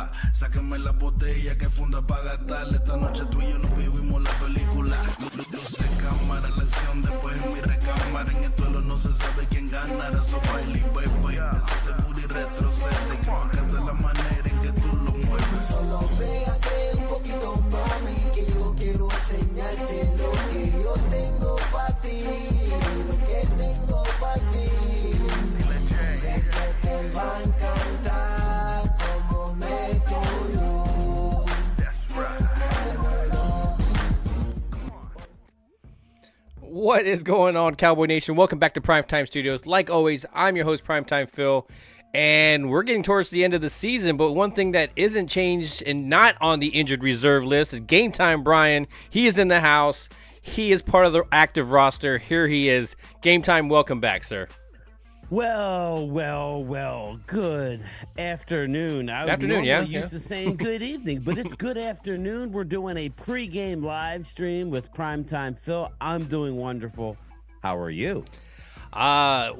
película. Sáquenme la botella que funda pa' gastar. Esta noche tú y yo nos vivimos la película. Luce cámara, la acción después en mi recámara. En el duelo no se sabe quién ganará. So baile, baby. Ese seguro y retrocede. Que me encanta la manera en que tú lo mueves. Solo pégate un poquito, mami, que yo quiero enseñarte lo que yo tengo pa' ti. Lo que tengo pa' ti. Sé que te va a encantar como meto yo. What is going on, Cowboy Nation? Welcome back to Primetime Studios. Like always, I'm your host, Primetime Phil, and we're getting towards the end of the season, but one thing that isn't changed and not on the injured reserve list is Gametime Bryan. He is in the house. He is part of the active roster. Here he is. Gametime, welcome back, sir. Well, good afternoon. Used to saying good evening, but it's good afternoon. We're doing a pregame live stream with Primetime Phil. I'm doing wonderful. How are you? I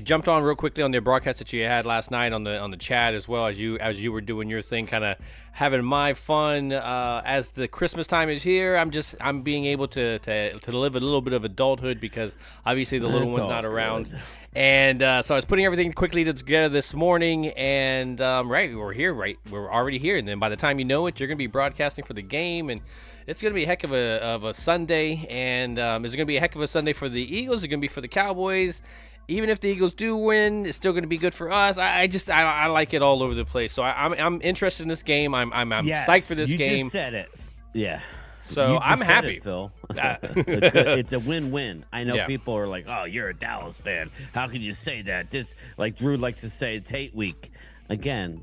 jumped on real quickly on the broadcast that you had last night on the chat as well as you were doing your thing, kind of having my fun as the Christmas time is here. I'm being able to live a little bit of adulthood because obviously the little one's not around. Good. And so I was putting everything quickly together this morning, and we're already here. And then by the time you know it, you're going to be broadcasting for the game, and it's going to be a heck of a Sunday. And is it going to be a heck of a Sunday for the Eagles? Is it going to be for the Cowboys? Even if the Eagles do win, it's still going to be good for us. I like it all over the place. So I'm interested in this game. I'm psyched for this game. You just said it. Yeah. So I'm happy, Phil. It's a win-win. I know people are like, "Oh, you're a Dallas fan. How can you say that?" This, like Drew likes to say, it's hate week. Again,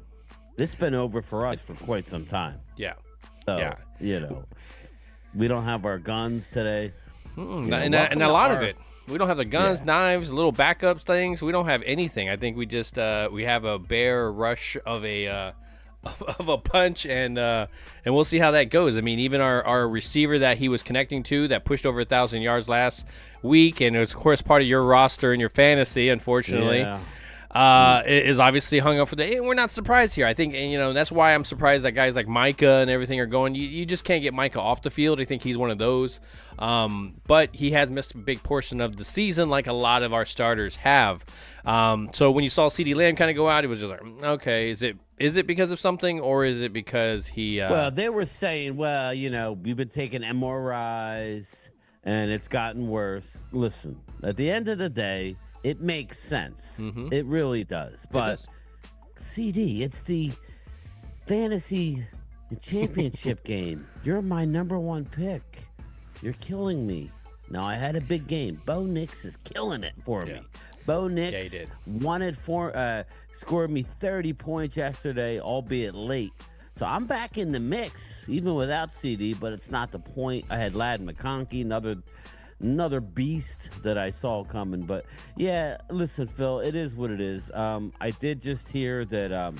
it's been over for us for quite some time. Yeah. So, we don't have our guns today. And a lot of it. We don't have the guns, knives, little backup things. We don't have anything. I think we just we have a bare rush of a punch, and we'll see how that goes. I mean, even our receiver that he was connecting to that pushed over 1,000 yards last week, and it was of course part of your roster and your fantasy, unfortunately. Is obviously hung up for the. And we're not surprised here. I think, and that's why I'm surprised that guys like Micah and everything are going. You just can't get Micah off the field. I think he's one of those. But he has missed a big portion of the season, like a lot of our starters have. So when you saw CeeDee Lamb kind of go out, it was just like, okay, is it because of something, or is it because he? Well, they were saying, we've been taking MRIs and it's gotten worse. Listen, at the end of the day, it makes sense. Mm-hmm. It really does. But CD, it's the fantasy championship game. You're my number one pick. You're killing me. Now, I had a big game. Bo Nix is killing it for me. Bo Nix scored me 30 points yesterday, albeit late. So I'm back in the mix, even without CD, but it's not the point. I had Ladd McConkey, another beast that I saw coming. But yeah, listen, Phil, it is what it is. I did just hear that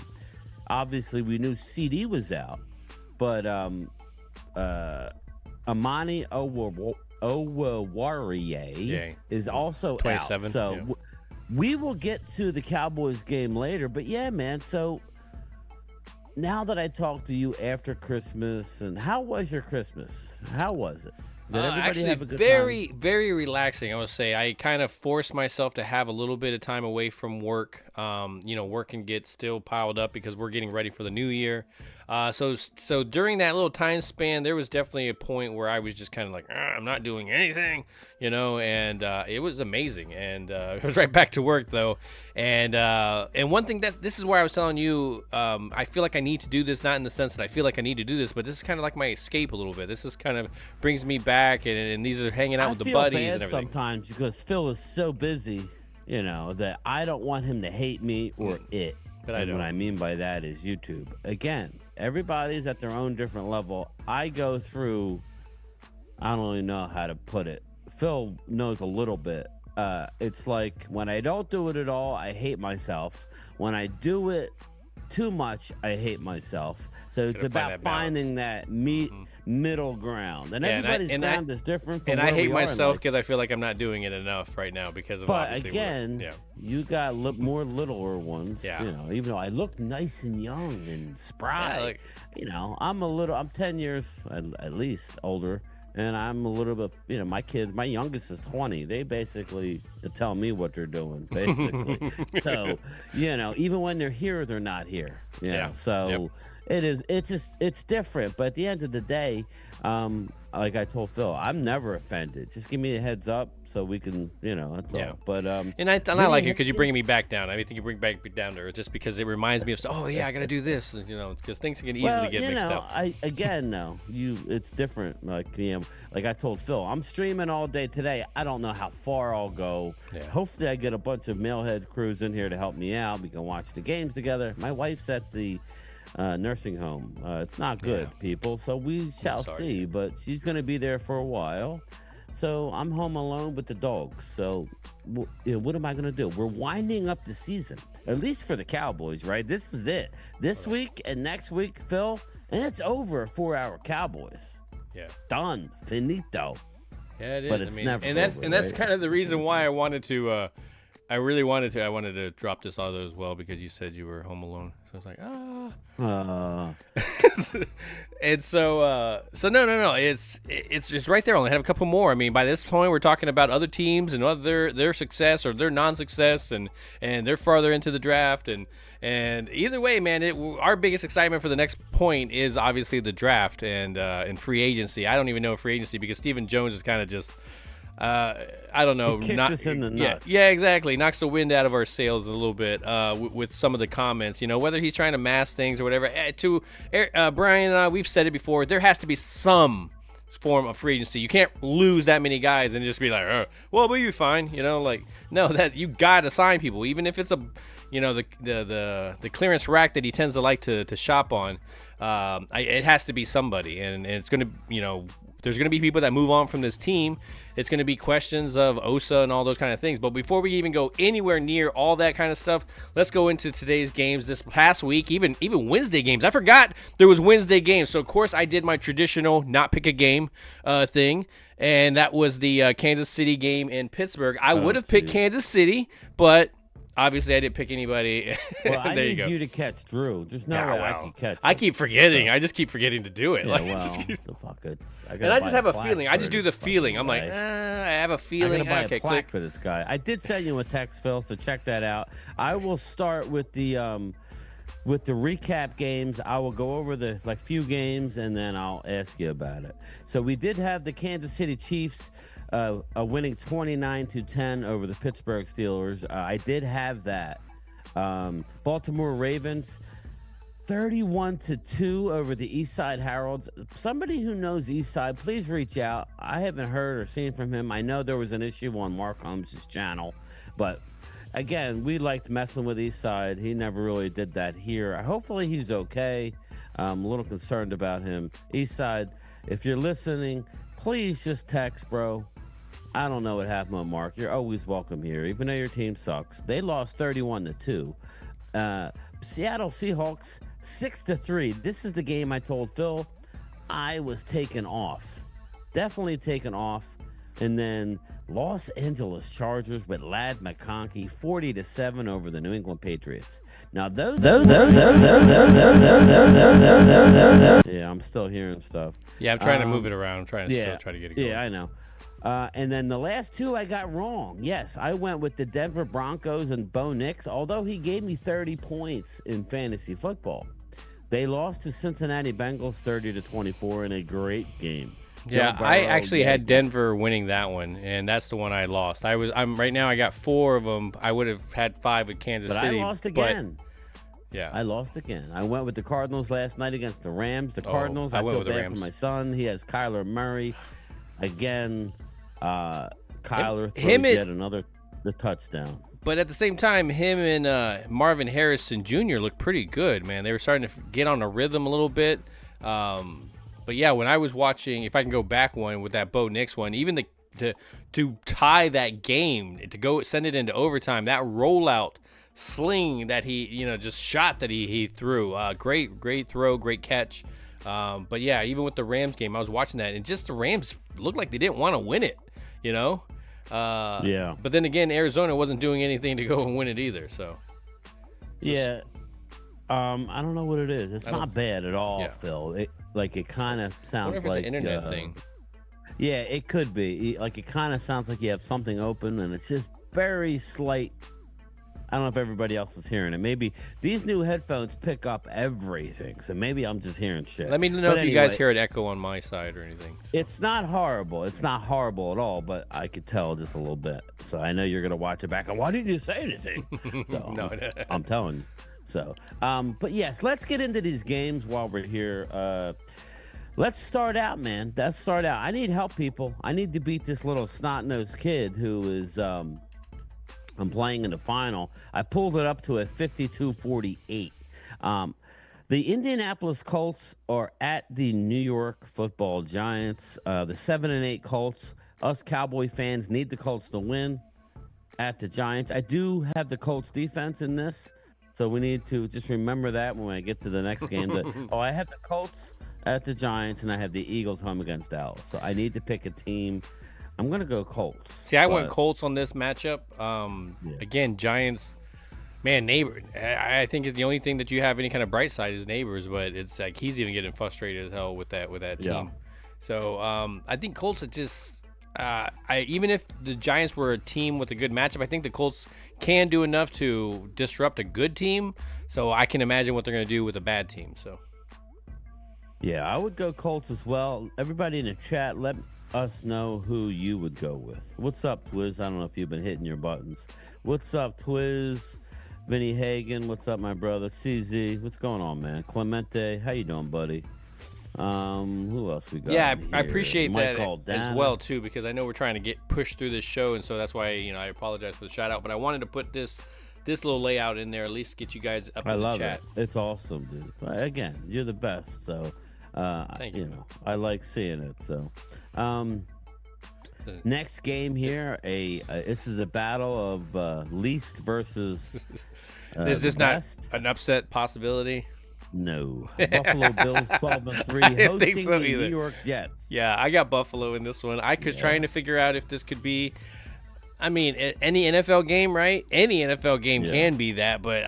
obviously we knew CD was out, but Amani Oruwariye is also 27, out. So we will get to the Cowboys game later. But yeah, man, so now that I talked to you after Christmas, and how was your Christmas? How was it? Did everybody have a good time? Very relaxing, I would say. I kind of forced myself to have a little bit of time away from work. Work can get still piled up because we're getting ready for the new year. So during that little time span, there was definitely a point where I was just kind of like, I'm not doing anything, and it was amazing. And I was right back to work, though. And one thing this is why I was telling you, I feel like I need to do this, not in the sense that I feel like I need to do this, but this is kind of like my escape a little bit. This is kind of brings me back, and these are hanging out with the buddies and everything. Sometimes because Phil is so busy, that I don't want him to hate me or it. But I don't. What I mean by that is YouTube. Again, everybody's at their own different level. I go through, I don't really know how to put it. Phil knows a little bit. It's like when I don't do it at all, I hate myself. When I do it too much, I hate myself. So it's about finding that middle ground. And everybody's ground is different from and where I hate we are in myself life. because I feel like I'm not doing it enough right now because of But obviously again, you got more littler ones. Yeah. You know, even though I look nice and young and spry, you know, I'm 10 years at least older, and I'm a little bit, you know, my youngest is 20. They basically tell me what they're doing, basically. So, you know, even when they're here, they're not here. You know? So it's different. But at the end of the day, like I told Phil, I'm never offended. Just give me a heads up so we can, you know, that's all. But and I like it because you're bringing me back down. I think you bring me back down to earth just because it reminds me of, oh yeah, I got to do this, you know, because things can easily get mixed up. It's different. Like, you know, like I told Phil, I'm streaming all day today. I don't know how far I'll go. Yeah. Hopefully I get a bunch of Mailhead crews in here to help me out. We can watch the games together. My wife's at the nursing home. It's not good, people. So we shall see. But she's going to be there for a while. So I'm home alone with the dogs. So you know, what am I going to do? We're winding up the season, at least for the Cowboys, right? This is it. This week and next week, Phil, and it's over for our Cowboys. Yeah. Done. Finito. Yeah, it is. But it's never over, that's kind of the reason why I wanted to. I wanted to drop this auto as well because you said you were home alone. So I was like, and so no. It's right there. I only have a couple more. I mean, by this point, we're talking about other teams and their success or their non-success, and they're farther into the draft. And either way, man, our biggest excitement for the next point is obviously the draft and free agency. I don't even know free agency because Stephen Jones is kind of just. I don't know. Kicks us in the nuts. Yeah, exactly. Knocks the wind out of our sails a little bit with some of the comments. You know, whether he's trying to mask things or whatever. To Bryan and I, we've said it before. There has to be some form of free agency. You can't lose that many guys and just be like, well, we'll be fine. You know, like no, that you got to sign people, even if it's the clearance rack that he tends to like to shop on. It has to be somebody, and it's gonna, you know. There's going to be people that move on from this team. It's going to be questions of Osa and all those kind of things. But before we even go anywhere near all that kind of stuff, let's go into today's games this past week, even Wednesday games. I forgot there was Wednesday games. So, of course, I did my traditional not pick a game thing, and that was the Kansas City game in Pittsburgh. I would have picked Kansas City, but obviously I didn't pick anybody. Well, I there need you go. you to catch Drew. There's no way I can catch him. I keep forgetting. I just keep forgetting to do it. Yeah, like, and I just have a feeling. I just do the feeling. I'm like, I have a feeling. I gotta buy a plaque for this guy. I did send you a text, Phil, so check that out. I will start with the recap games. I will go over the few games and then I'll ask you about it. So we did have the Kansas City Chiefs winning 29-10 over the Pittsburgh Steelers. I did have that. Baltimore Ravens 31-2 over the Eastside Heralds. Somebody who knows Eastside, please reach out. I haven't heard or seen from him. I know there was an issue on Mark Holmes' channel, but again, we liked messing with Eastside. He never really did that here. Hopefully he's okay. I'm a little concerned about him. Eastside, if you're listening, please just text, bro. I don't know what happened with Mark. You're always welcome here, even though your team sucks. They lost 31-2. Seattle Seahawks 6-3. This is the game I told Phil I was taken off. Definitely taken off. And then Los Angeles Chargers with Ladd McConkey 40-7 over the New England Patriots. Now yeah, I'm still hearing stuff. Yeah, I'm trying to move it around. I'm trying to still try to get it going. Yeah, I know. And then the last two I got wrong. Yes, I went with the Denver Broncos and Bo Nix, although he gave me 30 points in fantasy football. They lost to Cincinnati Bengals 30-24 in a great game. Yeah, I actually had Denver winning that one, and that's the one I lost. I'm right now. I got 4 of them. I would have had 5 with Kansas City. I lost again. Yeah, I lost again. I went with the Cardinals last night against the Rams. The Cardinals. I feel bad for my son. He has Kyler Murray again. Kyler throws yet another touchdown. But at the same time, him and Marvin Harrison Jr. looked pretty good, man. They were starting to get on a rhythm a little bit. But yeah, when I was watching, if I can go back one with that Bo Nix one, even to tie that game, to go send it into overtime, that rollout sling that he, just shot that he threw. Great throw, great catch. But yeah, even with the Rams game, I was watching that, and just the Rams looked like they didn't want to win it, Yeah. But then again, Arizona wasn't doing anything to go and win it either. So. Yeah. I don't know what it is. It's not bad at all, Yeah. Phil. It kind of sounds It's like an internet thing. Yeah, it could be. Like, it kind of sounds like you have something open, and it's just very slight. I don't know if everybody else is hearing it. Maybe these new headphones pick up everything, so maybe I'm just hearing shit. Let me know if you guys hear an echo on my side or anything. It's not horrible. It's not horrible at all, but I could tell just a little bit. So I know you're going to watch it back. And why didn't you say anything? So, No. I'm telling you. So, but yes, let's get into these games while we're here. Let's start out, man. Let's start out. I need help, people. I need to beat this little snot-nosed kid who is I'm playing in the final. I pulled it up to a 52-48. The Indianapolis Colts are at the New York Football Giants. The 7-8 Colts. Us Cowboy fans need the Colts to win at the Giants. I do have the Colts defense in this, so we need to just remember that when I get to the next game. I have the Colts at the Giants, and I have the Eagles home against Dallas. So I need to pick a team. I'm going to go Colts. See, I went Colts on this matchup. Again, Giants, man, neighbor. I think the only thing that you have any kind of bright side is neighbors, but it's like he's even getting frustrated as hell with that team. So I think Colts are just even if the Giants were a team with a good matchup, I think the Colts can do enough to disrupt a good team. So I can imagine what they're going to do with a bad team. So yeah, I would go Colts as well. Everybody in the chat, let us know who you would go with. What's up, Twiz? I don't know if you've been hitting your buttons. What's up, Twiz? Vinny Hagen, what's up, my brother? CZ, what's going on, man? Clemente, how you doing, buddy? Who else we got? Yeah, in I here? appreciate that Aldana. as well too, because I know we're trying to get pushed through this show, and so that's why I apologize for the shout out, but I wanted to put this little layout in there, at least get you guys up in the chat. It. It's awesome, dude. Again, you're the best, so Thank you. I like seeing it. So next game here, this is a battle of least versus is this not an upset possibility? No. Buffalo Bills 12-3 hosting the New York Jets. Yeah, I got Buffalo in this one. I was trying to figure out if this could be, any NFL game, right? Any NFL game can be that, but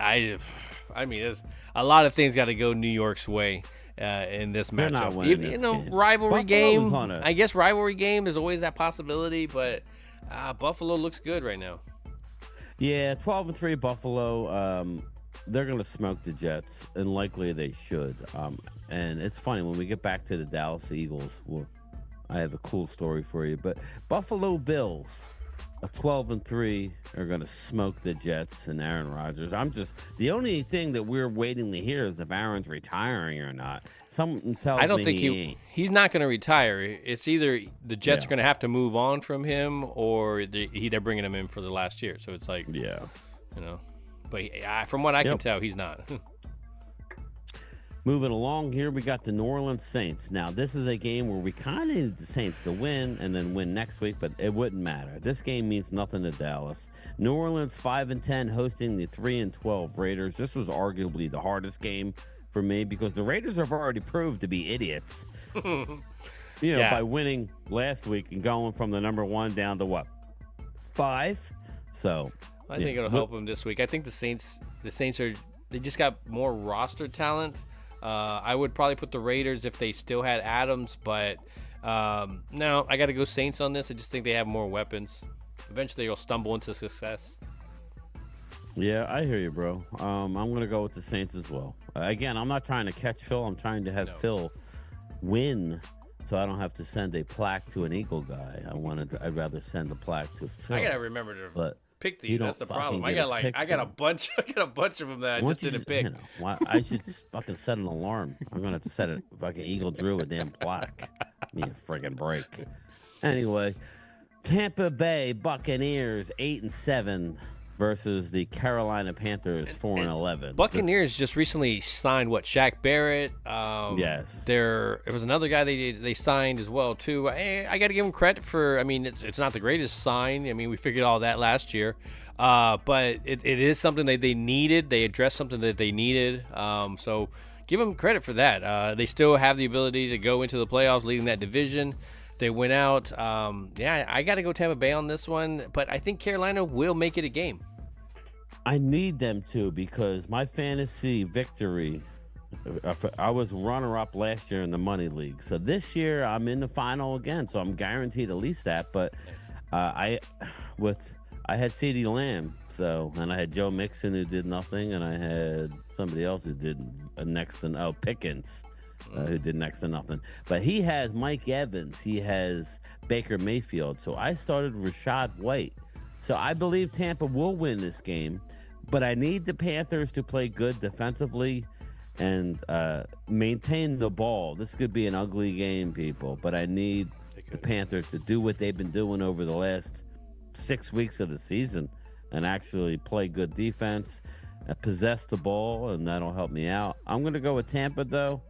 there's a lot of things got to go New York's way in this matchup. Not winning this game. Rivalry Buffalo's game. on it. I guess rivalry game. There's always that possibility, but Buffalo looks good right now. Yeah, 12-3 Buffalo. They're going to smoke the Jets, and likely they should. And it's funny, when we get back to the Dallas Eagles, I have a cool story for you. But Buffalo Bills, 12-3, are going to smoke the Jets and Aaron Rodgers. The only thing that we're waiting to hear is if Aaron's retiring or not. Something tells me I don't think he ain't. He's not going to retire. It's either the Jets are going to have to move on from him, or they're bringing him in for the last year. So it's like, But from what I can tell, he's not. Moving along here, we got the New Orleans Saints. Now, this is a game where we kind of need the Saints to win and then win next week, but it wouldn't matter. This game means nothing to Dallas. New Orleans 5-10 hosting the 3-12 Raiders. This was arguably the hardest game for me because the Raiders have already proved to be idiots. By winning last week and going from the number 1 down to what? 5? So I think it'll help them this week. I think the Saints they just got more roster talent. I would probably put the Raiders if they still had Adams, but no, I got to go Saints on this. I just think they have more weapons. Eventually, they'll stumble into success. Yeah, I hear you, bro. I'm going to go with the Saints as well. Again, I'm not trying to catch Phil. I'm trying to have Phil win so I don't have to send a plaque to an Eagle guy. I'd rather send a plaque to Phil. I got to remember to pick these. That's the problem. I got a bunch of them that I just didn't pick. I should fucking set an alarm. I'm gonna have to set it. Fucking Eagle drew a damn plaque. Give me a friggin' break. Anyway, Tampa Bay Buccaneers 8-7 versus the Carolina Panthers 4-11. Buccaneers just recently signed Shaq Barrett. Yes. There was another guy they signed as well too. I got to give them credit for. I mean, it's not the greatest sign. I mean, we figured all that last year. But it is something that they needed. They addressed something that they needed. So give them credit for that. They still have the ability to go into the playoffs, leading that division. They went out. I got to go Tampa Bay on this one, but I think Carolina will make it a game. I need them to, because my fantasy victory, I was runner-up last year in the money league. So this year I'm in the final again, so I'm guaranteed at least that. But I had CeeDee Lamb, and I had Joe Mixon, who did nothing, and I had somebody else who did Pickens. Who did next to nothing. But he has Mike Evans. He has Baker Mayfield. So I started Rashad White. So I believe Tampa will win this game. But I need the Panthers to play good defensively and maintain the ball. This could be an ugly game, people. But I need the Panthers to do what they've been doing over the last 6 weeks of the season and actually play good defense, possess the ball, and that'll help me out. I'm going to go with Tampa, though.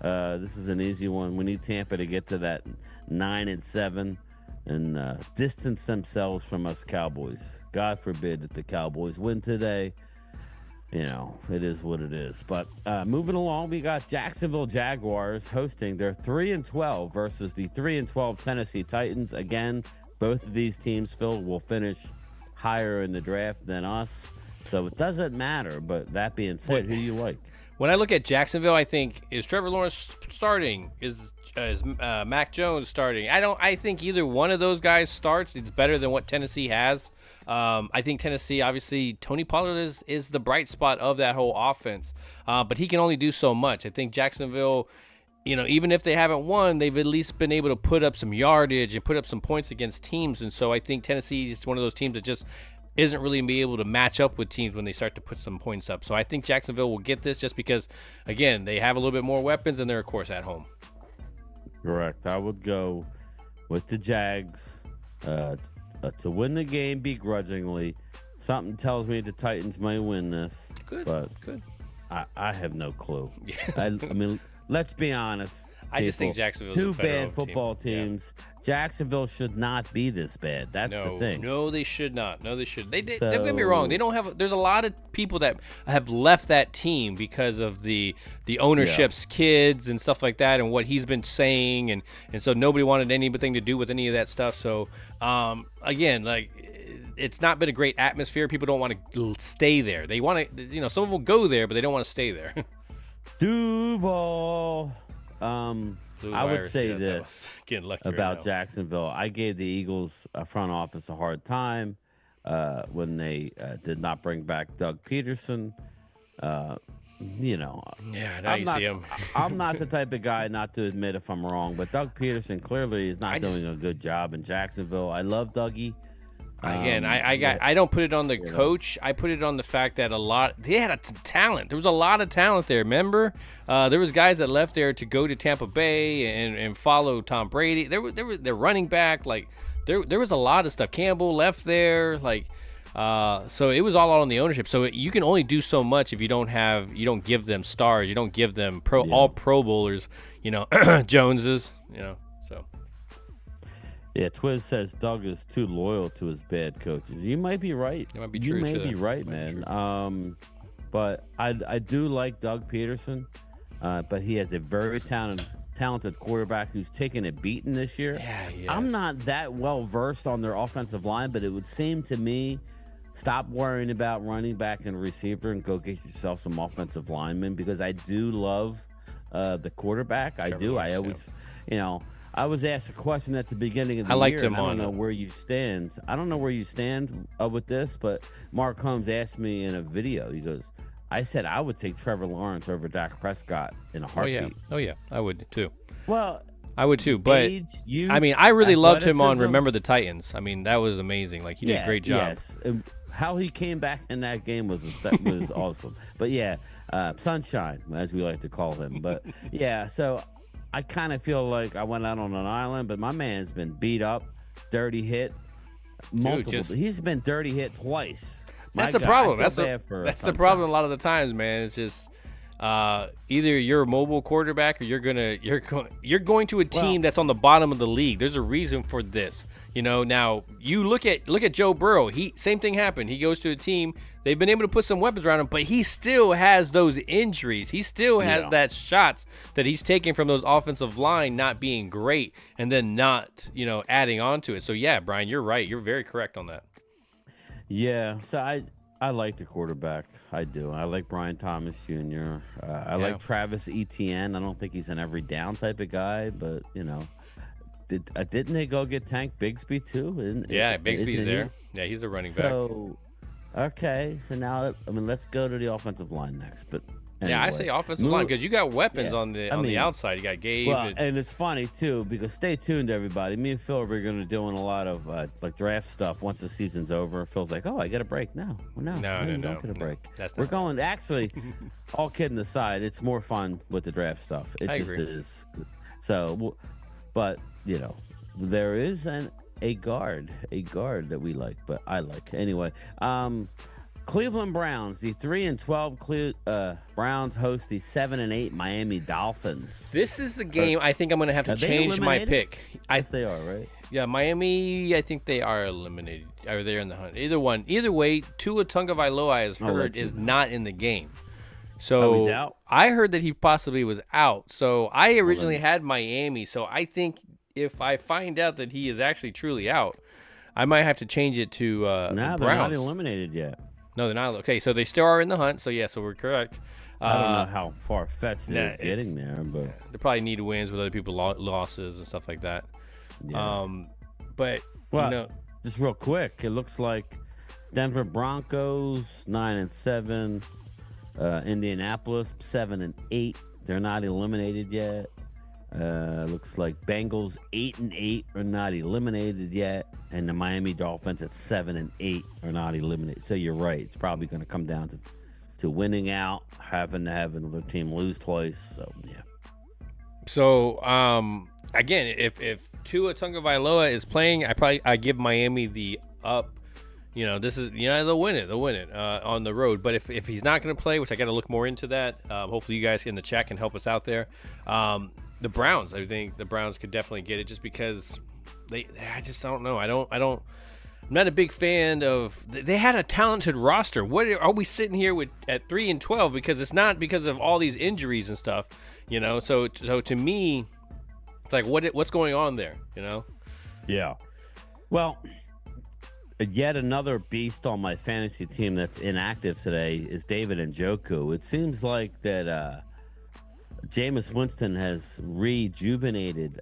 This is an easy one. We need Tampa to get to that 9-7 and distance themselves from us Cowboys. God forbid that the Cowboys win today. You know, it is what it is. But moving along, we got Jacksonville Jaguars hosting their 3-12 versus the 3-12 Tennessee Titans. Again, both of these teams, Phil, will finish higher in the draft than us. So it doesn't matter. But that being said, who do you like? When I look at Jacksonville, I think, is Trevor Lawrence starting? Is Mac Jones starting? I think either one of those guys starts. It's better than what Tennessee has. I think Tennessee, obviously, Tony Pollard is the bright spot of that whole offense. But he can only do so much. I think Jacksonville, even if they haven't won, they've at least been able to put up some yardage and put up some points against teams. And so I think Tennessee is one of those teams that just isn't really be able to match up with teams when they start to put some points up. So I think Jacksonville will get this just because, again, they have a little bit more weapons and they're, of course, at home. Correct. I would go with the Jags to win the game begrudgingly. Something tells me the Titans may win this. Good. I have no clue. Yeah. I mean, let's be honest. I just think Jacksonville's two a better bad football teams. Yeah. Jacksonville should not be this bad. That's the thing. No, they should not. No, they should. Don't get me wrong. They don't have. There's a lot of people that have left that team because of the ownership's kids and stuff like that, and what he's been saying, and so nobody wanted anything to do with any of that stuff. So, again, it's not been a great atmosphere. People don't want to stay there. They want to, some will go there, but they don't want to stay there. Duval. I would say this about right Jacksonville. I gave the Eagles front office a hard time when they did not bring back Doug Peterson. Yeah, now you see him. I'm not the type of guy not to admit if I'm wrong, but Doug Peterson clearly is not doing a good job in Jacksonville. I love Dougie. Again, I don't put it on the coach. I put it on the fact that they had some talent. There was a lot of talent there. Remember, there was guys that left there to go to Tampa Bay and follow Tom Brady. They're running back. There was a lot of stuff. Campbell left there. So it was all on the ownership. So you can only do so much if you don't give them stars. You don't give them all Pro Bowlers. Joneses. So. Yeah, Twiz says Doug is too loyal to his bad coaches. You might be right. It might be true. You may be right, man. But I do like Doug Peterson, but he has a very talented quarterback who's taken a beating this year. Yeah, he is. I'm not that well versed on their offensive line, but it would seem to me, stop worrying about running back and receiver and go get yourself some offensive linemen, because I do love the quarterback. I do. I always, I was asked a question at the beginning of the year. I don't know where you stand. I don't know where you stand with this, but Mark Holmes asked me in a video. He goes, I said I would take Trevor Lawrence over Dak Prescott in a heartbeat. Oh, yeah. I would, too. Well, I would, too. But, I really loved him on Remember the Titans. I mean, that was amazing. He did a great job. Yes. And how he came back in that game was awesome. But, Sunshine, as we like to call him. But, so I kind of feel like I went out on an island, but my man's been beat up, dirty hit, multiple. He's been dirty hit twice. That's the problem. That's the problem a lot of the times, man. It's just either you're a mobile quarterback or you're going to a team that's on the bottom of the league. There's a reason for this. Now you look at Joe Burrow. Same thing happened. He goes to a team. They've been able to put some weapons around him, but he still has those injuries. He still has that shots that he's taking from those offensive line not being great and then not, adding on to it. So, yeah, Brian, you're right. You're very correct on that. Yeah, so I like the quarterback. I do. I like Brian Thomas Jr. I like Travis Etienne. I don't think he's an every down type of guy, but, didn't they go get Tank Bigsby too? Bigsby's there. Yeah, he's a running back. So, okay. So now, let's go to the offensive line next. But anyway, I say offensive line because you got weapons on the outside. You got Gabe. And it's funny too because stay tuned, everybody. Me and Phil are going to be doing a lot of draft stuff once the season's over. Phil's like, "Oh, I get a break now." No, you don't get a break. We're going. Actually, all kidding aside, it's more fun with the draft stuff. It just is. So, but there is a guard that we like, but I like anyway. Cleveland Browns, the 3-12 Browns host the 7-8 Miami Dolphins. This is the game I think I'm going to have to change my pick. Yes, they are, right? Yeah, Miami, I think they are eliminated. Or they're in the hunt. Either way, Tua Tagovailoa, as heard, is not in the game. So he's out? I heard that he possibly was out. So I originally had Miami. So I think if I find out that he is actually truly out, I might have to change it to the Browns. They're not eliminated yet. No, they're not. Okay, so they still are in the hunt. So, yeah, so we're correct. I don't know how far-fetched it is getting there, but they probably need wins with other people losses and stuff like that. Yeah. Just real quick, it looks like Denver Broncos 9-7, Indianapolis 7-8. They're not eliminated yet. Looks like Bengals 8-8 are not eliminated yet, and the Miami Dolphins at 7-8 are not eliminated. So you're right; it's probably going to come down to winning out, having to have another team lose twice. So yeah. So again, if Tua Tagovailoa is playing, I give Miami the up. This is they'll win it on the road. But if he's not going to play, which I got to look more into that. Hopefully you guys in the chat can help us out there. The Browns, I think the Browns could definitely get it just because I just don't know. I'm not a big fan of. They had a talented roster. What are we sitting here with at 3-12? Because it's not because of all these injuries and stuff, So to me, it's like what's going on there, Yeah. Well, yet another beast on my fantasy team that's inactive today is David Njoku. It seems like that. Jameis Winston has rejuvenated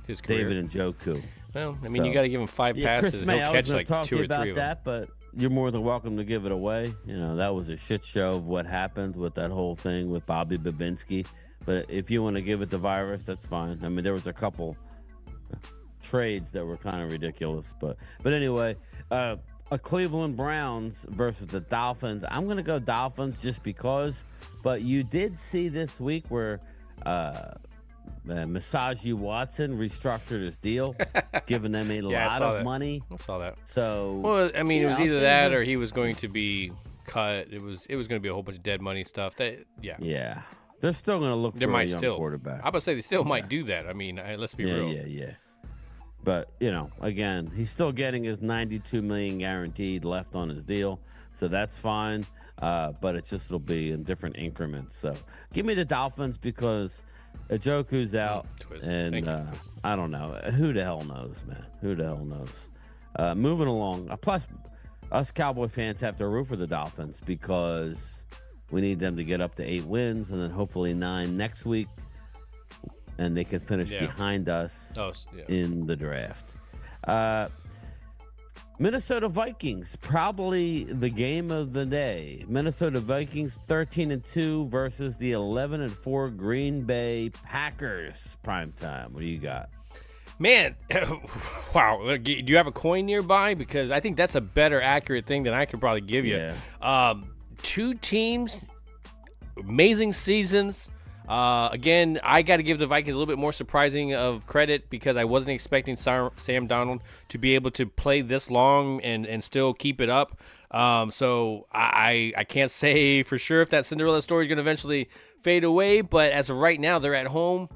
his career. David Njoku. Well, you got to give him 5 passes. Chris May, he'll catch like 2 or 3 about of that, but you're more than welcome to give it away. That was a shit show of what happened with that whole thing with Bobby Babinski. But if you want to give it the virus, that's fine. There was a couple trades that were kind of ridiculous, but anyway. A Cleveland Browns versus the Dolphins. I'm going to go Dolphins just because. But you did see this week where Massaji Watson restructured his deal, giving them a lot of money. I saw that. So, well, it was either that or he was going to be cut. It was going to be a whole bunch of dead money stuff. Yeah. They're still going to look for a young quarterback. I'm about to say they still might do that. Let's be real. Yeah. But, again, he's still getting his $92 million guaranteed left on his deal. So that's fine. But it'll be in different increments. So give me the Dolphins because Njoku's out. And I don't know. Who the hell knows, man? Who the hell knows? Moving along. Plus, us Cowboy fans have to root for the Dolphins because we need them to get up to 8 wins and then hopefully 9 next week. And they can finish behind us in the draft. Minnesota Vikings, probably the game of the day. Minnesota Vikings 13-2 versus the 11-4 Green Bay Packers. Primetime. What do you got? Man, wow. Do you have a coin nearby? Because I think that's a better accurate thing than I could probably give you. 2 teams, amazing seasons. Again, I got to give the Vikings a little bit more surprising of credit because I wasn't expecting Sam Darnold to be able to play this long and still keep it up. So I can't say for sure if that Cinderella story is going to eventually fade away, but as of right now, they're at home.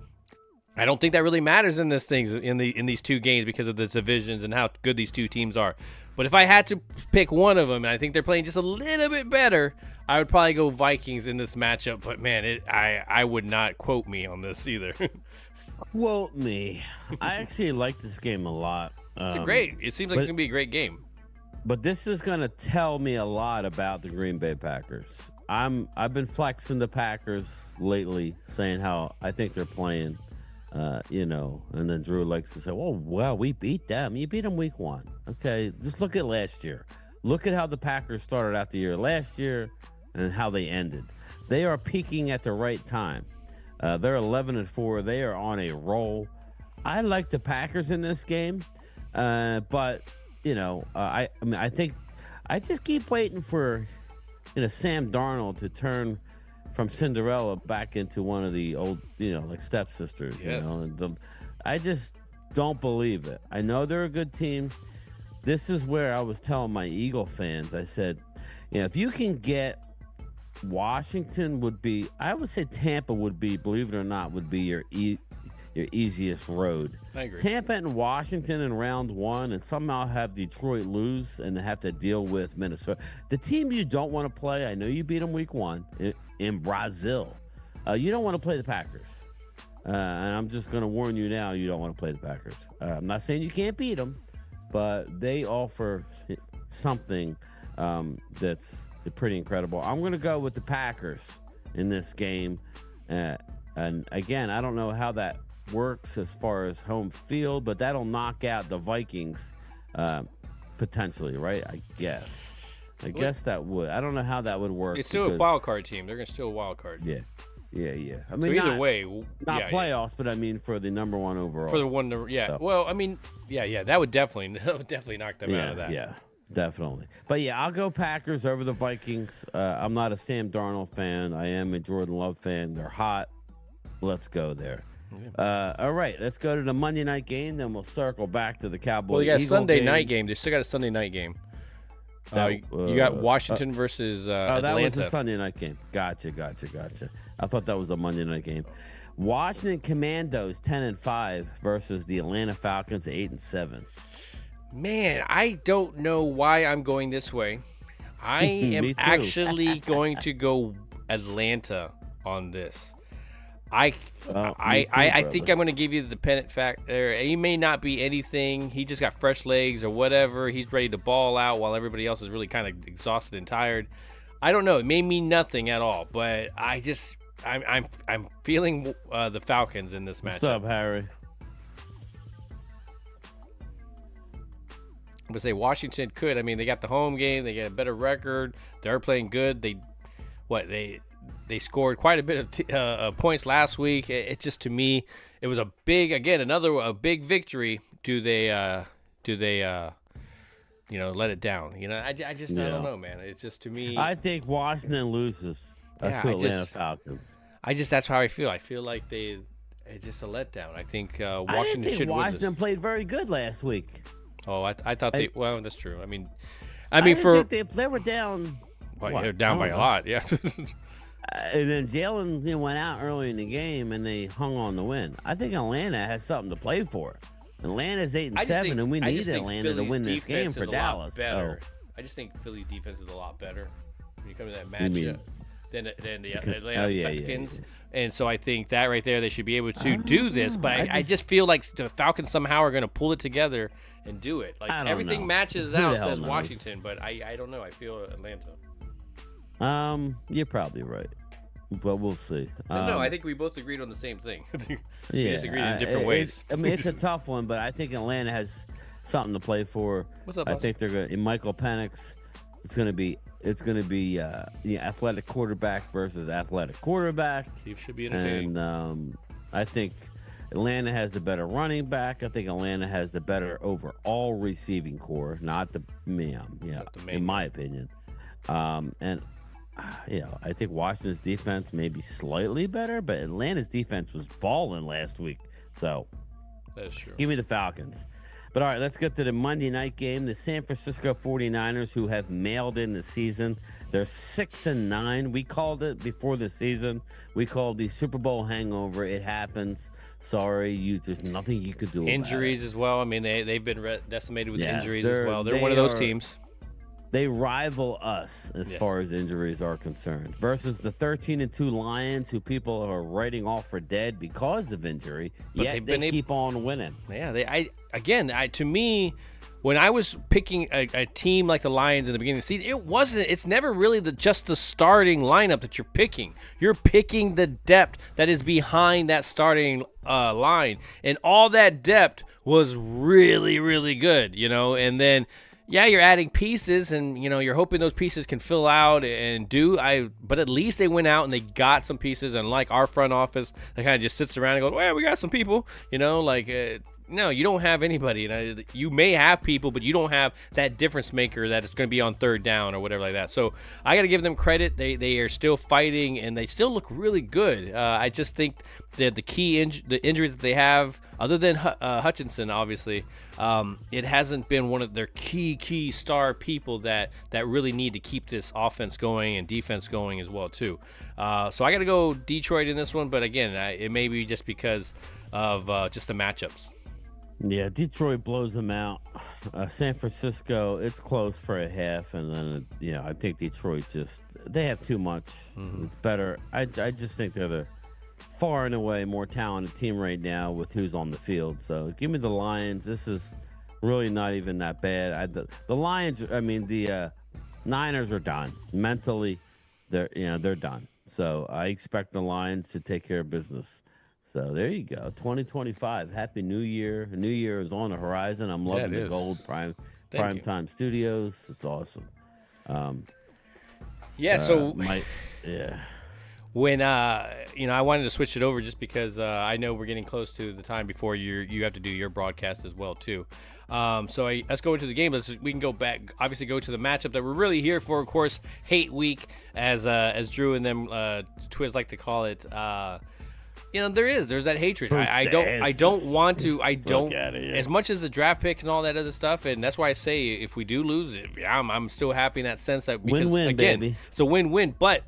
I don't think that really matters in these two games because of the divisions and how good these two teams are. But if I had to pick one of them, and I think they're playing just a little bit better, I would probably go Vikings in this matchup. But man, I would not quote me on this either. Quote me. I actually like this game a lot. It seems like it's gonna be a great game. But this is gonna tell me a lot about the Green Bay Packers. I've been flexing the Packers lately, saying how I think they're playing. And then Drew likes to say, well, we beat them. You beat them week 1. Okay, just look at last year. Look at how the Packers started out the year last year and how they ended. They are peaking at the right time. They're 11-4. They are on a roll. I like the Packers in this game, but I think I just keep waiting for Sam Darnold to turn from Cinderella back into one of the old, like stepsisters. Yes. I just don't believe it. I know they're a good team. This is where I was telling my Eagle fans. I said, if you can get Washington I would say Tampa would be, believe it or not, would be your easiest road. I agree. Tampa and Washington in round 1, and somehow have Detroit lose and have to deal with Minnesota. The team you don't want to play, I know you beat them week 1 in Brazil. You don't want to play the Packers. And I'm just going to warn you now, you don't want to play the Packers. I'm not saying you can't beat them, but they offer something that's pretty incredible. I'm going to go with the Packers in this game. And again, I don't know how that works as far as home field, but that'll knock out the Vikings potentially, right? I guess that would. I don't know how that would work. It's still a wild card team. They're still a wild card. Yeah. I So mean, either way, not playoffs, but I mean for the number 1 overall. For the one, yeah. So. Well, I mean, that would definitely knock them out of that. Yeah, definitely. But yeah, I'll go Packers over the Vikings. I'm not a Sam Darnold fan. I am a Jordan Love fan. They're hot. Let's go there. Yeah. All right, let's go to the Monday night game. Then we'll circle back to the Cowboys. Well, you got a Sunday night game. They still got a Sunday night game. You got Washington versus Atlanta. That was a Sunday night game. Gotcha. I thought that was a Monday night game. Washington Commandos 10-5 versus the Atlanta Falcons 8-7. Man, I don't know why I'm going this way. I am actually going to go Atlanta on this. I think I'm going to give you the pennant fact there. He may not be anything. He just got fresh legs or whatever. He's ready to ball out while everybody else is really kind of exhausted and tired. I don't know. It may mean nothing at all, but I'm feeling the Falcons in this matchup. What's up, Harry? I'm going to say Washington could. I mean, they got the home game. They get a better record. They're playing good. They scored quite a bit of points last week. It just, to me, it was a big victory. Do they let it down? I don't know, man. It's just, to me, I think Washington loses to Atlanta Falcons. That's how I feel. I feel like it's just a letdown. I think Washington should win. Washington played very good last week. Oh, I thought well, that's true. I mean, they were down. They're down by a lot, yeah. And then Jalen went out early in the game, and they hung on the win. I think Atlanta has something to play for. Atlanta's 8-7, and we need Atlanta to win this game for Dallas. I just think Philly's defense is a lot better when you come to that matchup than the Atlanta Falcons. Yeah. And so I think that right there, they should be able to do this. But I just feel like the Falcons somehow are going to pull it together and do it. Like everything matches out, says Washington, but I don't know. I feel Atlanta. You're probably right, but we'll see. No, I think we both agreed on the same thing. We disagreed in different ways. It's a tough one, but I think Atlanta has something to play for. What's up, I think they're going. Michael Penix. It's going to be athletic quarterback versus athletic quarterback. It should be entertaining. And I think Atlanta has the better running back. I think Atlanta has the better overall receiving core, in my opinion. And I think Washington's defense may be slightly better, but Atlanta's defense was balling last week. So that's true. Give me the Falcons. But all right, let's get to the Monday night game. The San Francisco 49ers, who have mailed in the season. They're 6-9. We called it before the season. We called the Super Bowl hangover. It happens. Sorry, there's nothing you could do about it. Injuries as well. I mean, they've been decimated with injuries as well. They're they one of those teams. They rival us as far as injuries are concerned versus the 13-2 Lions, who people are writing off for dead because of injury, but yet they keep on winning. Yeah, to me, when I was picking a team like the Lions in the beginning of the season, it's never really just the starting lineup that you're picking. You're picking the depth that is behind that starting line, and all that depth was really, really good, and then you're adding pieces, and you're hoping those pieces can fill out and but at least they went out and they got some pieces, and like our front office that kind of just sits around and goes, well, we got some people, no, you don't have anybody. You may have people, but you don't have that difference maker that it's going to be on third down or whatever like that. So I got to give them credit. They are still fighting, and they still look really good. I just think that the injuries that they have, other than Hutchinson, obviously, it hasn't been one of their key star people that really need to keep this offense going and defense going as well too. So I got to go Detroit in this one, but again, it may be just because of just the matchups. Yeah, Detroit blows them out. San Francisco, it's close for a half, and then I think Detroit they have too much. Mm-hmm. It's better. I just think they're the far and away more talented team right now with who's on the field. So give me the Lions. This is really not even that bad. The Lions. The Niners are done mentally. They're done. So I expect the Lions to take care of business. So there you go. 2025. Happy New Year. A new year is on the horizon. I'm loving the gold Primetime Studios. It's awesome. When I wanted to switch it over just because I know we're getting close to the time before you have to do your broadcast as well too. Let's go into the game. We can go back. Obviously, go to the matchup that we're really here for. Of course, Hate Week, as Drew and them Twiz like to call it. There's that hatred. I don't want to. As much as the draft pick and all that other stuff, and that's why I say if we do lose it, I'm still happy in that sense that because win-win, again, baby. It's a win-win. But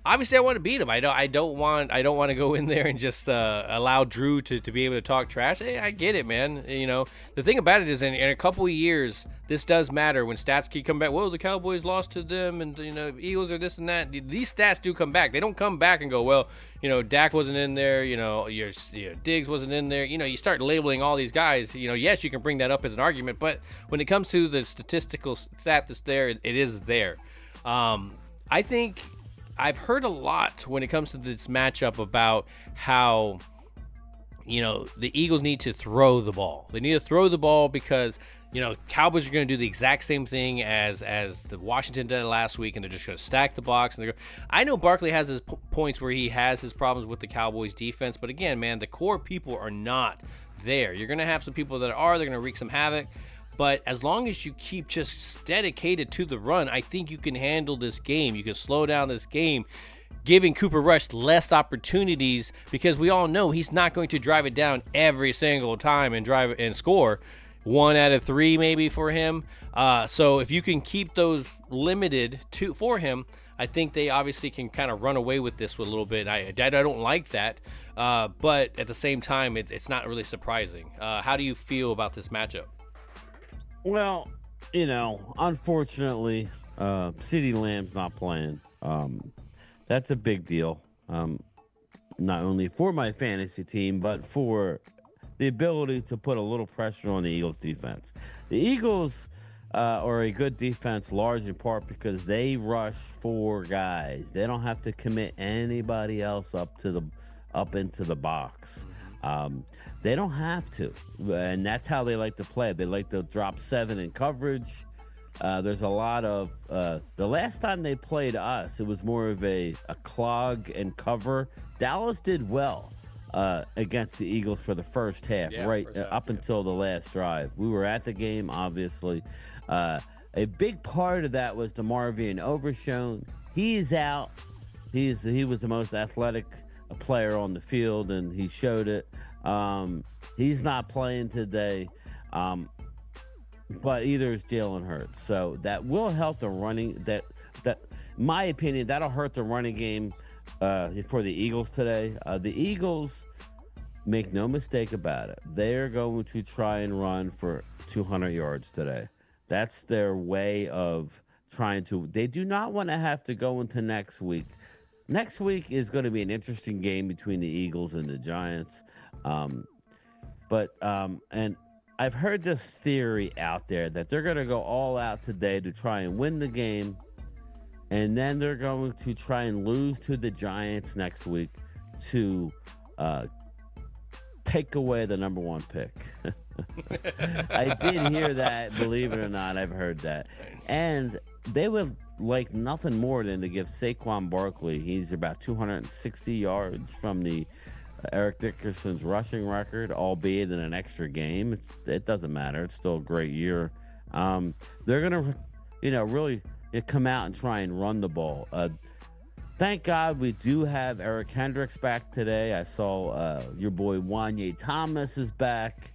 obviously, I want to beat him. I don't want to go in there and just allow Drew to be able to talk trash. Hey, I get it, man. The thing about it is, in a couple of years, this does matter when stats keep coming back. Well, the Cowboys lost to them, and Eagles are this and that. These stats do come back. They don't come back and go, well, Dak wasn't in there. Your Diggs wasn't in there. You start labeling all these guys. Yes, you can bring that up as an argument, but when it comes to the statistical stat that's there, it is there. I think I've heard a lot when it comes to this matchup about how, the Eagles need to throw the ball. They need to throw the ball because, Cowboys are going to do the exact same thing as the Washington did last week, and they're just going to stack the box. And I know Barkley has his points where he has his problems with the Cowboys defense, but again, man, the core people are not there. You're going to have some people that are. They're going to wreak some havoc. But as long as you keep just dedicated to the run, I think you can handle this game. You can slow down this game, giving Cooper Rush less opportunities because we all know he's not going to drive it down every single time and drive and score. 1 out of 3 maybe for him. So if you can keep those limited for him, I think they obviously can kind of run away with this with a little bit. I don't like that. But at the same time, it's not really surprising. How do you feel about this matchup? Well, unfortunately, CeeDee Lamb's not playing. That's a big deal. Not only for my fantasy team, but for the ability to put a little pressure on the Eagles defense. The Eagles are a good defense, large in part because they rush 4 guys. They don't have to commit anybody else up into the box. They don't have to, and that's how they like to play. They like to drop 7 in coverage. There's a lot of the last time they played us, it was more of a clog and cover. Dallas did well against the Eagles for the first half, until the last drive. We were at the game, obviously. A big part of that was DeMarvion Overshown. he's out. He was the most athletic player on the field, and he showed it. He's not playing today, but either is Jalen Hurts. So that will help the running. That in my opinion, that'll hurt the running game for the Eagles today. The Eagles, make no mistake about it, they're going to try and run for 200 yards today. That's their way of trying to. They do not want to have to go into next week. Next week is going to be an interesting game between the Eagles and the Giants. And I've heard this theory out there that they're going to go all out today to try and win the game, and then they're going to try and lose to the Giants next week to take away the number one pick. I did hear that, believe it or not. I've heard that. And they would like nothing more than to give Saquon Barkley, he's about 260 yards from the Eric Dickerson's rushing record, albeit in an extra game. It doesn't matter. It's still a great year. They're going to, really come out and try and run the ball. Thank God we do have Eric Hendricks back today. I saw your boy Wanye Thomas is back.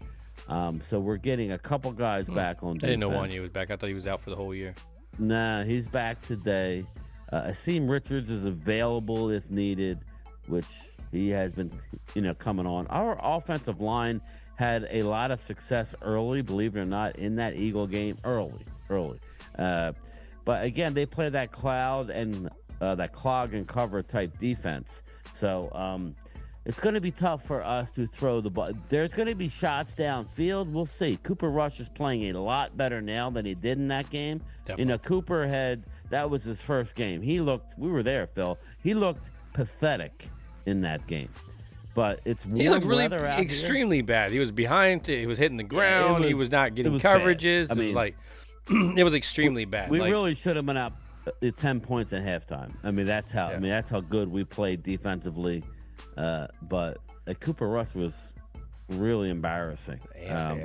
So we're getting a couple guys back on defense. I didn't know Wanye was back. I thought he was out for the whole year. Nah, he's back today. Akeem Richards is available if needed, which he has been, coming on. Our offensive line had a lot of success early, believe it or not, in that Eagle game early. But again, they play that cloud and that clog and cover type defense. So it's going to be tough for us to throw the ball. There's going to be shots downfield. We'll see. Cooper Rush is playing a lot better now than he did in that game. Definitely. Cooper that was his first game. We were there, Phil. He looked pathetic in that game. But it's warm he looked really weather out extremely bad. He was behind. He was hitting the ground. He was not getting was coverages. Bad. I mean, it was like it was extremely bad. We really should have been up 10 points at halftime. I mean, that's how good we played defensively. But Cooper Rush was really embarrassing.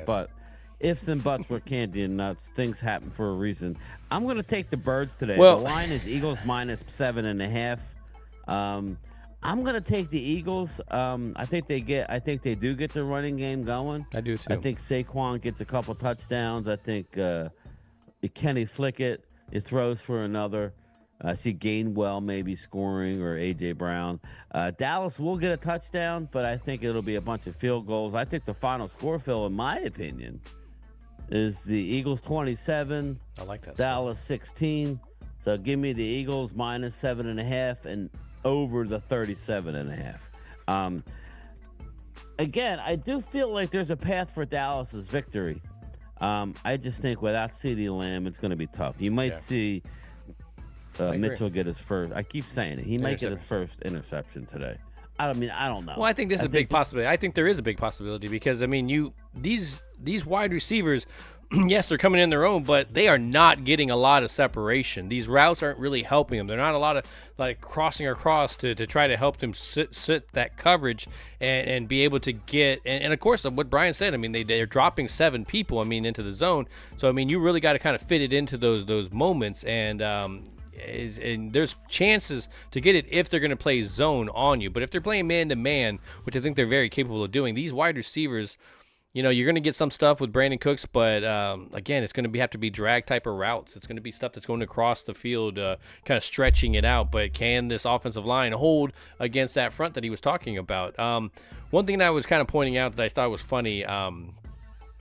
But ifs and buts were candy and nuts. Things happen for a reason. I'm going to take the Birds today. The line is Eagles minus 7.5. I'm going to take the Eagles. I think they do get the running game going. I do too. I think Saquon gets a couple touchdowns. I think Kenny Flickett, it throws for another. I see Gainwell maybe scoring or A.J. Brown. Dallas will get a touchdown, but I think it'll be a bunch of field goals. I think the final score, Phil, in my opinion, is the Eagles 27. I like that. Dallas 16. So give me the Eagles minus 7.5 and over the 37.5. Again, I do feel like there's a path for Dallas's victory. I just think without CeeDee Lamb, it's going to be tough. You might see Mitchell get his first. I keep saying it. He might get his first interception today. I don't know. Well, I think this is a big possibility. I think there is a big possibility because these wide receivers, yes, they're coming in their own, but they are not getting a lot of separation. These routes aren't really helping them. They're not a lot of like crossing across to try to help them sit that coverage and be able to get and of course what Bryan said. I mean they're dropping 7 people. Into the zone. So you really got to kind of fit it into those moments and there's chances to get it if they're going to play zone on you. But if they're playing man-to-man, which I think they're very capable of doing, these wide receivers, you're going to get some stuff with Brandon Cooks, but again, it's going to have to be drag type of routes. It's going to be stuff that's going across the field, kind of stretching it out. But can this offensive line hold against that front that he was talking about? One thing that I was kind of pointing out that I thought was funny, and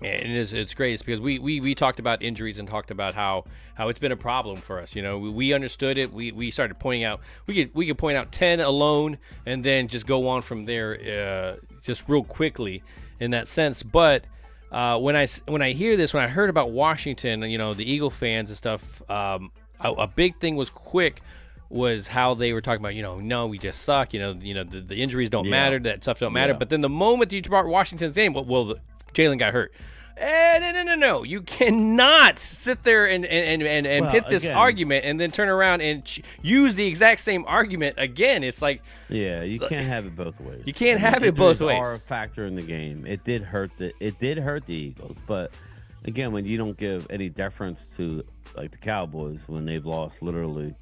it's great, is because we talked about injuries and talked about how it's been a problem for us. We understood it. We started pointing out we could point out 10 alone and then just go on from there just real quickly in that sense. But when I hear this, when I heard about Washington, the Eagle fans and stuff, a big thing was how they were talking about, no, we just suck. The injuries don't matter. That stuff don't matter. But then the moment you brought Washington's name, Jalen got hurt. No. You cannot sit there and hit this argument and then turn around and use the exact same argument again. It's like... Yeah, you can't have it both ways. You can't have it both ways. Are a factor in the game. It did hurt the Eagles, but again, when you don't give any deference to like the Cowboys when they've lost literally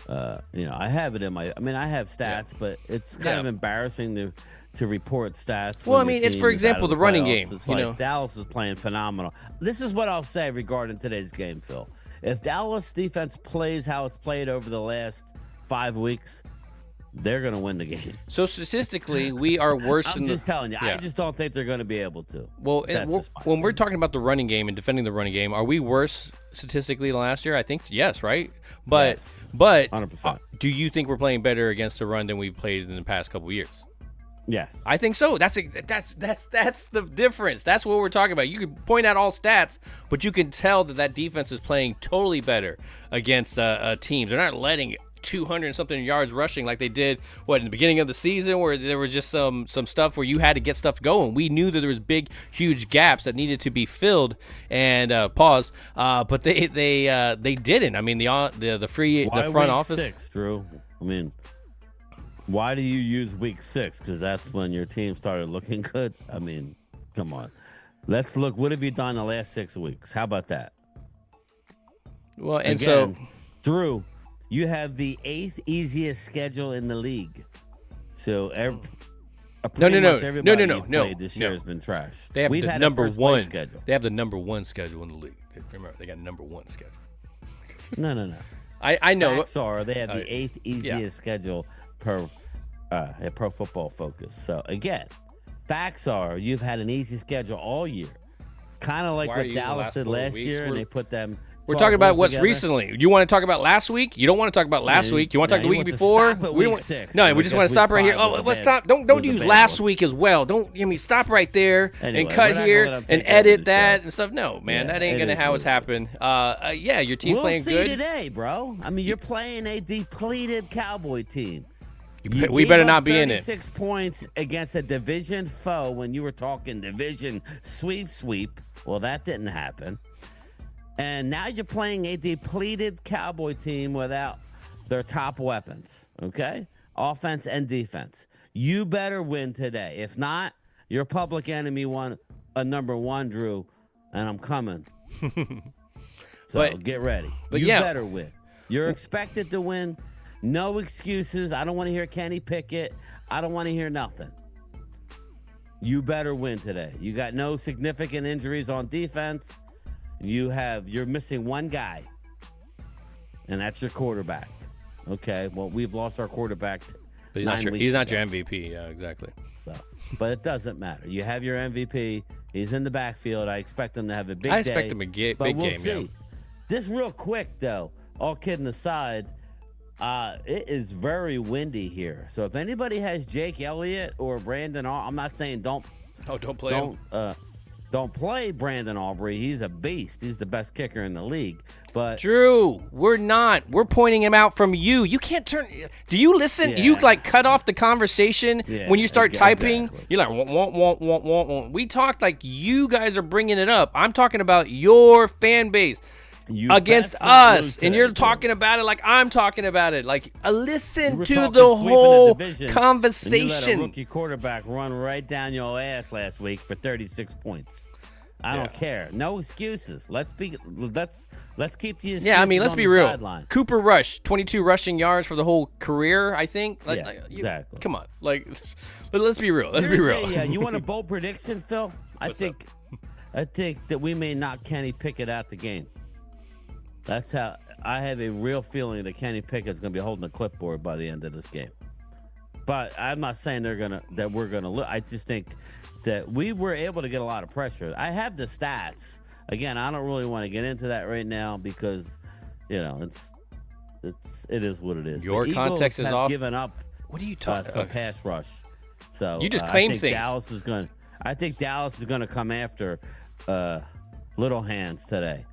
I have it in my. I mean, I have stats, but it's kind of embarrassing to report stats. Well, I when your mean, it's team for is out example of the running playoffs. game. It's You like know, Dallas is playing phenomenal. This is what I'll say regarding today's game, Phil. If Dallas defense plays how it's played over the last 5 weeks, they're going to win the game. so statistically, we are worse. I'm just telling you. Yeah. I just don't think they're going to be able to. Well, That's just my when we're opinion. talking about the running game and defending the running game, are we worse statistically than last year? I think yes, right? But Yes, but 100%. do you think we're playing better against the run than we've played in the past couple of years? Yes. I think so. That's the difference. That's what we're talking about. You can point out all stats, but you can tell that defense is playing totally better against teams. They're not letting 200 and something yards rushing like they did in the beginning of the season, where there was just some stuff where you had to get stuff going. We knew that there was big, huge gaps that needed to be filled. And but they didn't. I mean, the front week office. 6, Drew? I mean, why do you use week 6? Because that's when your team started looking good. I mean, come on. Let's look. What have you done the last 6 weeks? How about that? Well, and Again, so Drew, you have the 8th easiest schedule in the league. So pretty much everybody you've played this year has been trash. they have We've the had number a first place one schedule. They have the number one schedule in the league. Remember, they got number one schedule. No. I know. Facts are they have the 8th easiest schedule per Pro Football Focus. So again, facts are you've had an easy schedule all year, kind of like Why are what you using the Dallas last did 4 last weeks? year, and they put them. We're 12 talking about wins what's together. recently. You want to talk about last week? You don't want to talk about last week. You want to talk the week before? Stop at We week want- 6. No, we just want to stop right here. Oh, let's stop. Don't use last week as well. Don't stop right there Anyway, and we're cut not here gonna let them and take over edit the that show. and stuff. No, man, Yeah, that ain't it gonna is how what it's it happened. Yeah, your team We'll playing see good. today, bro. I mean, you're playing a depleted Cowboy team. We better not be in it. 36 points against a division foe when you were talking division sweep. Well, that didn't happen. And now you're playing a depleted Cowboy team without their top weapons, okay? Offense and defense. You better win today. If not, your public enemy won a number 1, Drew, and I'm coming. So get ready. But you yeah. better win. You're expected to win. No excuses. I don't want to hear Kenny Pickett. I don't want to hear nothing. You better win today. You got no significant injuries on defense. You're missing one guy, and that's your quarterback. Okay, well, we've lost our quarterback. But he's not your MVP. Yeah, exactly. So, but it doesn't matter. You have your MVP. He's in the backfield. I expect him to have a big day. I expect him to get but big we'll game. see. Yeah. Just real quick though, all kidding aside, it is very windy here. So if anybody has Jake Elliott or Brandon, I'm not saying don't play him. Don't play Brandon Aubrey. He's a beast. He's the best kicker in the league. But Drew, we're not. We're pointing him out from you. You can't turn. Do you listen? Yeah. You like cut off the conversation Yeah, when you start typing. exactly. You're like, want. We talked like you guys are bringing it up. I'm talking about your fan base you against best not lose us, today, and you're Drew. talking about it like I'm talking about it. Like, You listen were to talking the sweeping whole division, and you let a conversation. rookie quarterback run right down your ass last week for 36 points. I don't care. No excuses. Let's keep the excuses. Yeah, I mean, let's on be the real. sideline. Cooper Rush, 22 rushing yards for the whole career, I think. Yeah, exactly. Come on, let's be real. Let's be real. Yeah, you want a bold prediction, Phil? I think that we may knock Kenny Pickett out the game. That's how I have a real feeling that Kenny Pickett's going to be holding the clipboard by the end of this game. But I'm not saying that we're gonna look. I just think that we were able to get a lot of pressure. I have the stats. Again, I don't really want to get into that right now because, it is what it is. Your The context Eagles is have off. given up What are you talking some about? pass rush. So You just claim I think things. I think Dallas is gonna come after Little Hands today.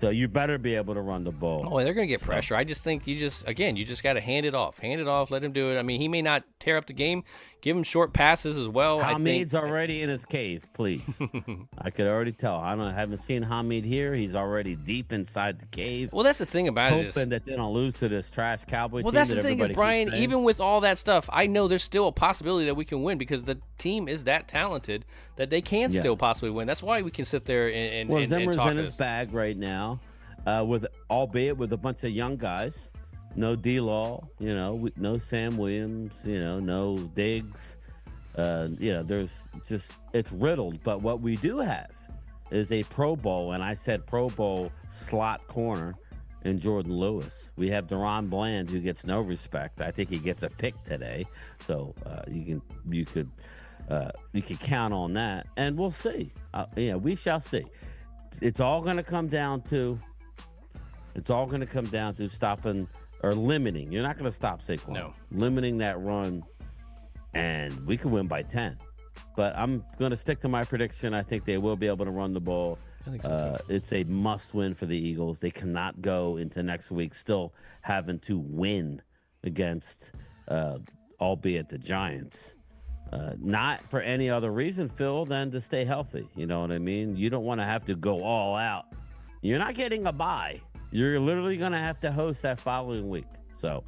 So you better be able to run the ball. Oh, they're going to get pressure. I just think you just got to hand it off. Hand it off. Let him do it. I mean, he may not tear up the game. Give him short passes as well. Hamid's already in his cave, please. I could already tell. I haven't seen Hamid here. He's already deep inside the cave. Well, that's the thing about it. Hoping that they don't lose to this trash Cowboy team. Well, that's that the thing is, everybody Brian, keeps saying. even with all that stuff, I know there's still a possibility that we can win because the team is that talented that they can still possibly win. That's why we can sit there and Zimmer's talk in his this. albeit with a bunch of young guys. No D-Law, no Sam Williams, no Diggs. It's riddled. But what we do have is a Pro Bowl, and I said Pro Bowl slot corner in Jordan Lewis. We have Deron Bland, who gets no respect. I think he gets a pick today, so you could count on that, and we'll see. We shall see. It's all going to come down to stopping or limiting. You're not going to stop Saquon. No. Limiting that run, and we can win by 10. But I'm going to stick to my prediction. I think they will be able to run the ball. I think so too. It's a must-win for the Eagles. They cannot go into next week still having to win against, albeit the Giants. Not for any other reason, Phil, than to stay healthy. You know what I mean? You don't want to have to go all out. You're not getting a bye. You're literally going to have to host that following week. So,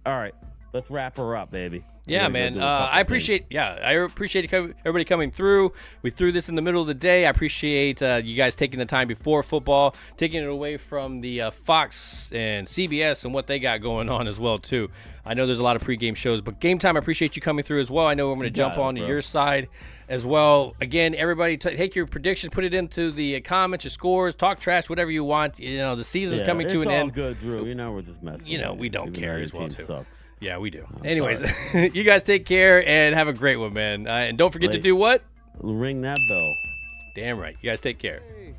all right, let's wrap her up, baby. Yeah, man. I appreciate everybody coming through. We threw this in the middle of the day. I appreciate you guys taking the time before football, taking it away from the Fox and CBS and what they got going on as well, too. I know there's a lot of pregame shows, but Gametime, I appreciate you coming through as well. I know I'm going to jump on to your side as well. Again, everybody, take your predictions, put it into the comments, your scores, talk trash, whatever you want. The season's coming to an end. It's all good, Drew. We're just messing. We don't care as well, too. Sucks. Yeah, we do. Anyways, you guys take care and have a great one, man. And don't forget to do what? Ring that bell. Damn right. You guys take care. Hey.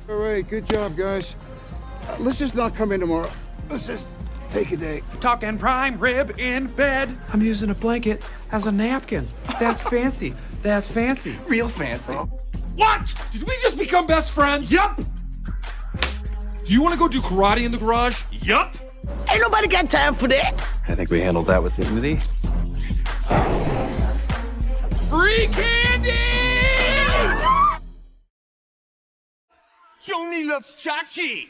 All right, good job, guys. Let's just not come in tomorrow. Let's just take a day. Talking prime rib in bed. I'm using a blanket as a napkin. That's fancy. That's fancy. Real fancy. What? Did we just become best friends? Yup. Do you want to go do karate in the garage? Yup. Ain't nobody got time for that. I think we handled that with dignity. Free candy! Joni loves Chachi.